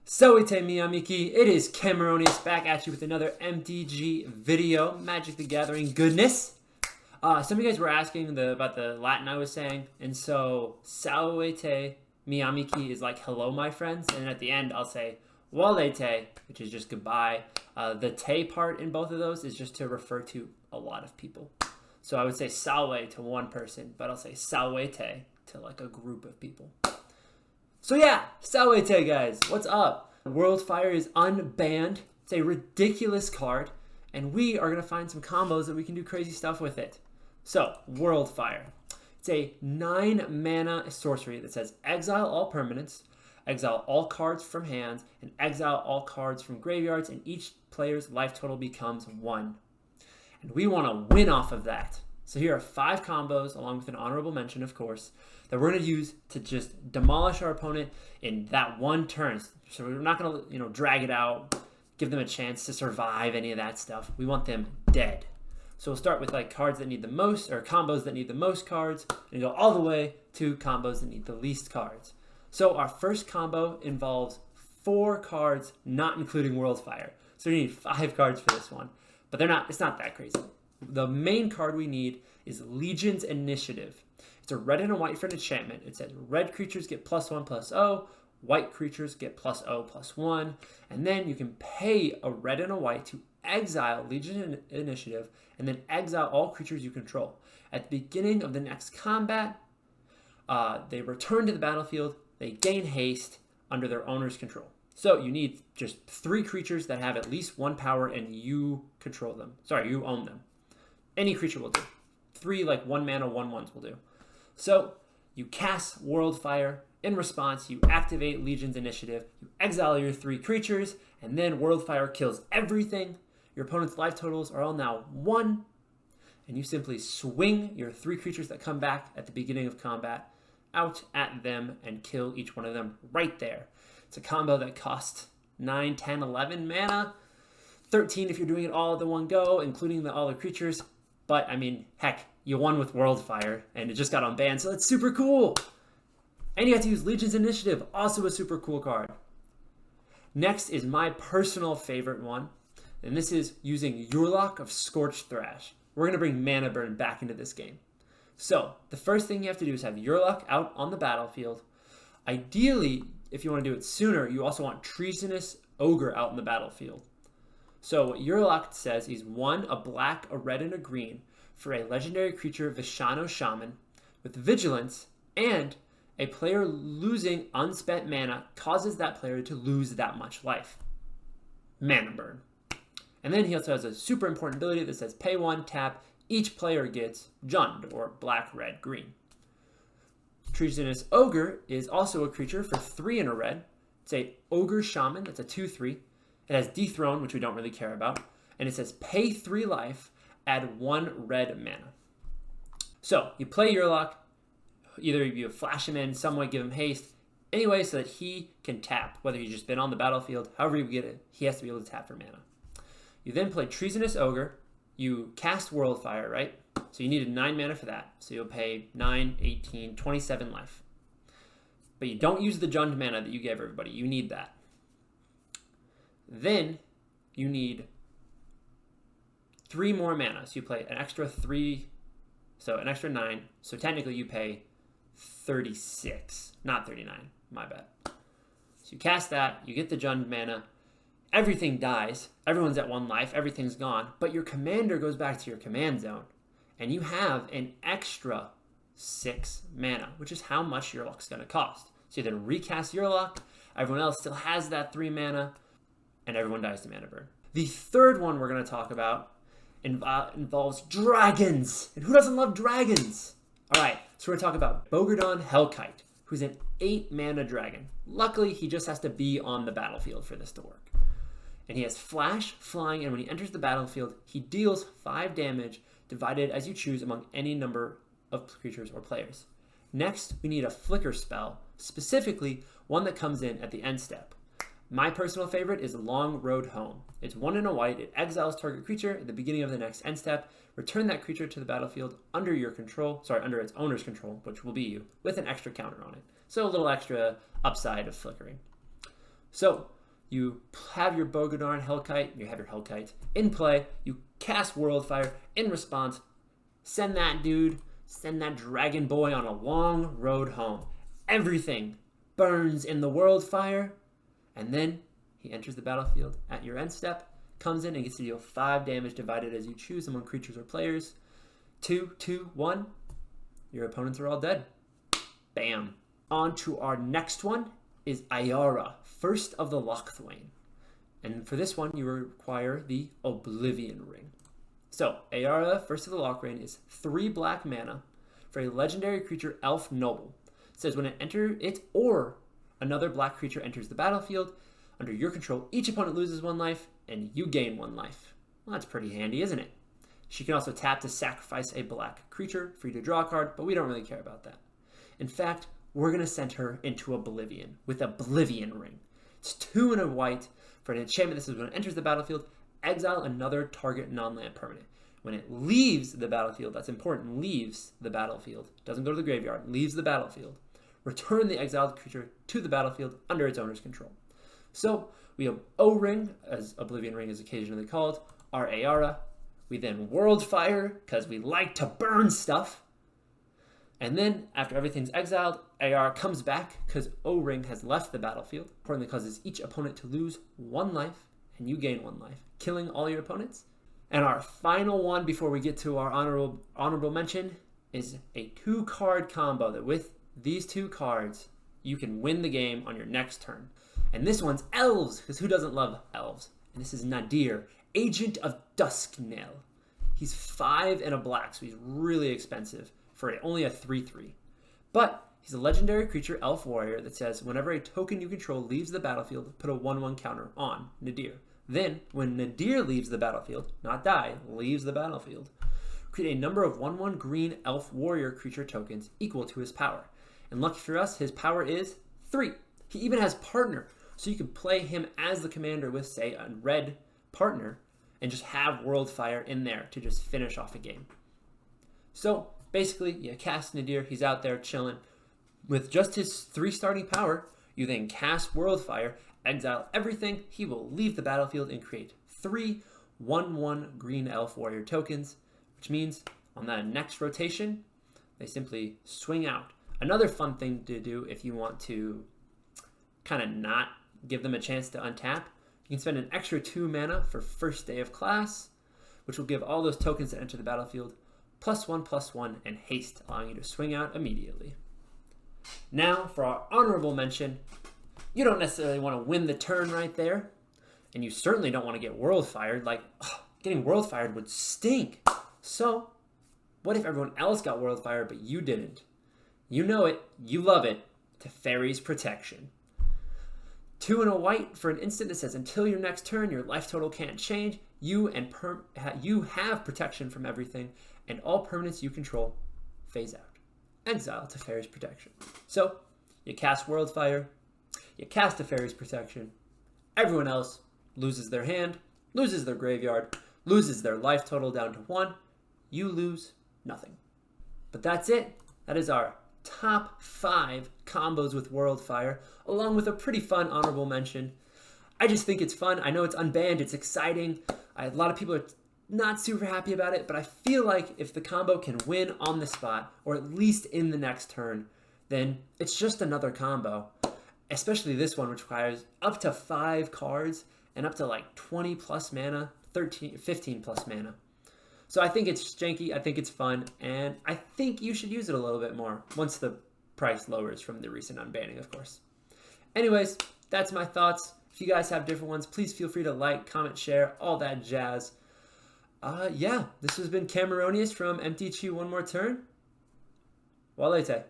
Sawite Miyamiki, it is Cameronius back at you with another MTG video, Magic the Gathering goodness. Some of you guys were asking about the Latin I was saying, and so Sawite Miyamiki is like hello my friends, and then at the end I'll say Walete, which is just goodbye. The te part in both of those is just to refer to a lot of people. So I would say Salwe to one person, but I'll say Sawete to like a group of people. So yeah, Sawite guys, what's up? Worldfire is unbanned. It's a ridiculous card, and we are going to find some combos that we can do crazy stuff with it. So, Worldfire. It's a 9 mana sorcery that says exile all permanents, exile all cards from hands, and exile all cards from graveyards, and each player's life total becomes 1. And we want to win off of that. So here are 5 combos, along with an honorable mention, of course, that we're going to use to just demolish our opponent in that one turn. So we're not going to, drag it out, give them a chance to survive any of that stuff. We want them dead. So we'll start with like cards that need the most, or combos that need the most cards, and go all the way to combos that need the least cards. So our first combo involves 4 cards, not including Worldfire. So we need 5 cards for this one, but it's not that crazy. The main card we need is Legion's Initiative. It's a red and a white for an enchantment. It says red creatures get +1/+0, white creatures get +0/+1, and then you can pay a red and a white to exile Legion Initiative and then exile all creatures you control. At the beginning of the next combat, they return to the battlefield, they gain haste under their owner's control. So you need just 3 creatures that have at least 1 power and you control them. Sorry, you own them. Any creature will do. 3 like 1 mana 1/1s will do. So you cast Worldfire. In response, you activate Legion's Initiative, you exile your 3 creatures, and then Worldfire kills everything. Your opponent's life totals are all now 1, and you simply swing your 3 creatures that come back at the beginning of combat out at them and kill each one of them right there. It's a combo that costs 9, 10, 11 mana, 13 if you're doing it all at the one go, including all the creatures. But, I mean, heck, you won with Worldfire, and it just got unbanned, so that's super cool. And you have to use Legion's Initiative, also a super cool card. Next is my personal favorite one, and this is using Loch of Scorched Thrash. We're going to bring Mana Burn back into this game. So, the first thing you have to do is have Loch out on the battlefield. Ideally, if you want to do it sooner, you also want Treasonous Ogre out in the battlefield. So what Loch says is 1, a black, a red, and a green for a legendary creature Vishano Shaman with Vigilance, and a player losing unspent mana causes that player to lose that much life. Mana Burn. And then he also has a super important ability that says pay 1, tap, each player gets Jund, or black, red, green. Treasonous Ogre is also a creature for 3 and a red. It's a Ogre Shaman, that's a 2/3. It has Dethrone, which we don't really care about. And it says pay 3 life, add 1 red mana. So you play Loch, either you flash him in, some way give him haste, anyway, so that he can tap, whether he's just been on the battlefield, however you get it, he has to be able to tap for mana. You then play Treasonous Ogre, you cast Worldfire, right? So you needed 9 mana for that. So you'll pay 9, 18, 27 life. But you don't use the Jund mana that you gave everybody. You need that. Then you need 3 more mana. So you play an extra 3, so an extra 9. So technically you pay 36, not 39. My bad. So you cast that, you get the Jund mana, everything dies, everyone's at 1 life, everything's gone, but your commander goes back to your command zone, and you have an extra 6 mana, which is how much your Loch's going to cost. So you then recast your Loch, everyone else still has that 3 mana, and everyone dies to Mana Burn. The third one we're going to talk about involves dragons. And who doesn't love dragons? All right, so we're going to talk about Bogerdon Kite, who's an 8 mana dragon. Luckily, he just has to be on the battlefield for this to work. And he has flash, flying, and when he enters the battlefield, he deals 5 damage, divided as you choose among any number of creatures or players. Next, we need a flicker spell, specifically one that comes in at the end step. My personal favorite is Long Road Home. It's 1 and a white. It exiles target creature at the beginning of the next end step. Return that creature to the battlefield under its owner's control, which will be you, with an extra counter on it. So a little extra upside of flickering. So You have your Bogerdon Kite, you have your Kite in play, you cast Worldfire in response, send that dragon boy on a long road home. Everything burns in the Worldfire, and then he enters the battlefield at your end step, comes in and gets to deal 5 damage divided as you choose among creatures or players. 2, 2, 1. Your opponents are all dead. Bam. On to our next one is Ayara, first of the Loch Thwain. And for this one, you require the Oblivion Ring. So, Ayara, first of the Loch Thwain, is 3 black mana for a legendary creature, Elf Noble. It says when it or another black creature enters the battlefield under your control, each opponent loses 1 life and you gain 1 life. Well, that's pretty handy, isn't it? She can also tap to sacrifice a black creature for you to draw a card, but we don't really care about that. In fact, we're going to send her into Oblivion with Oblivion Ring. It's 2 and a white for an enchantment that says when it enters the battlefield, exile another target non-land permanent. When it leaves the battlefield, that's important, leaves the battlefield, doesn't go to the graveyard, leaves the battlefield, return the exiled creature to the battlefield under its owner's control. So we have O-Ring, as Oblivion Ring is occasionally called, our Ayara. We then Worldfire, because we like to burn stuff. And then, after everything's exiled, Ayara comes back because O-Ring has left the battlefield. Importantly, causes each opponent to lose 1 life, and you gain 1 life, killing all your opponents. And our final one before we get to our honorable mention is a 2-card combo that with these 2 cards, you can win the game on your next turn. And this one's elves, because who doesn't love elves? And this is Nadir, Agent of Dusknail. He's 5 and a black, so he's really expensive for only a 3/3. But he's a legendary creature, elf warrior, that says whenever a token you control leaves the battlefield, put a 1/1 counter on Nadir. Then, when Nadir leaves the battlefield, not die, leaves the battlefield, create a number of 1/1 green elf warrior creature tokens equal to his power. And lucky for us, his power is 3. He even has partner, so you can play him as the commander with, say, a red partner, and just have Worldfire in there to just finish off a game. So, basically, you cast Nadir, he's out there chilling. With just his 3 starting power, you then cast Worldfire, exile everything, he will leave the battlefield and create 3 1/1 green elf warrior tokens, which means on that next rotation, they simply swing out. Another fun thing to do if you want to kind of not give them a chance to untap, you can spend an extra 2 mana for first day of class, which will give all those tokens that enter the battlefield +1/+1 and haste, allowing you to swing out immediately. Now for our honorable mention, you don't necessarily want to win the turn right there, and you certainly don't want to get Worldfired. Getting Worldfired would stink. So what if everyone else got Worldfired but you didn't? You know it, you love it, Teferi's Protection. 2 and a white for an instant that says until your next turn, your life total can't change. You have protection from everything, and all permanents you control phase out. Exile Teferi's Protection. So you cast Worldfire, you cast Teferi's Protection. Everyone else loses their hand, loses their graveyard, loses their life total down to 1. You lose nothing. But that's it. That is our top 5 combos with Worldfire, along with a pretty fun honorable mention. I just think it's fun. I know it's unbanned. It's exciting. A lot of people are not super happy about it, but I feel like if the combo can win on the spot, or at least in the next turn, then it's just another combo. Especially this one, which requires up to 5 cards and up to like 20 plus mana, 15 plus mana. So I think it's janky, I think it's fun, and I think you should use it a little bit more once the price lowers from the recent unbanning, of course. Anyways, that's my thoughts. If you guys have different ones, please feel free to like, comment, share, all that jazz. Yeah, this has been Cameronius from MTG One More Turn. Walete.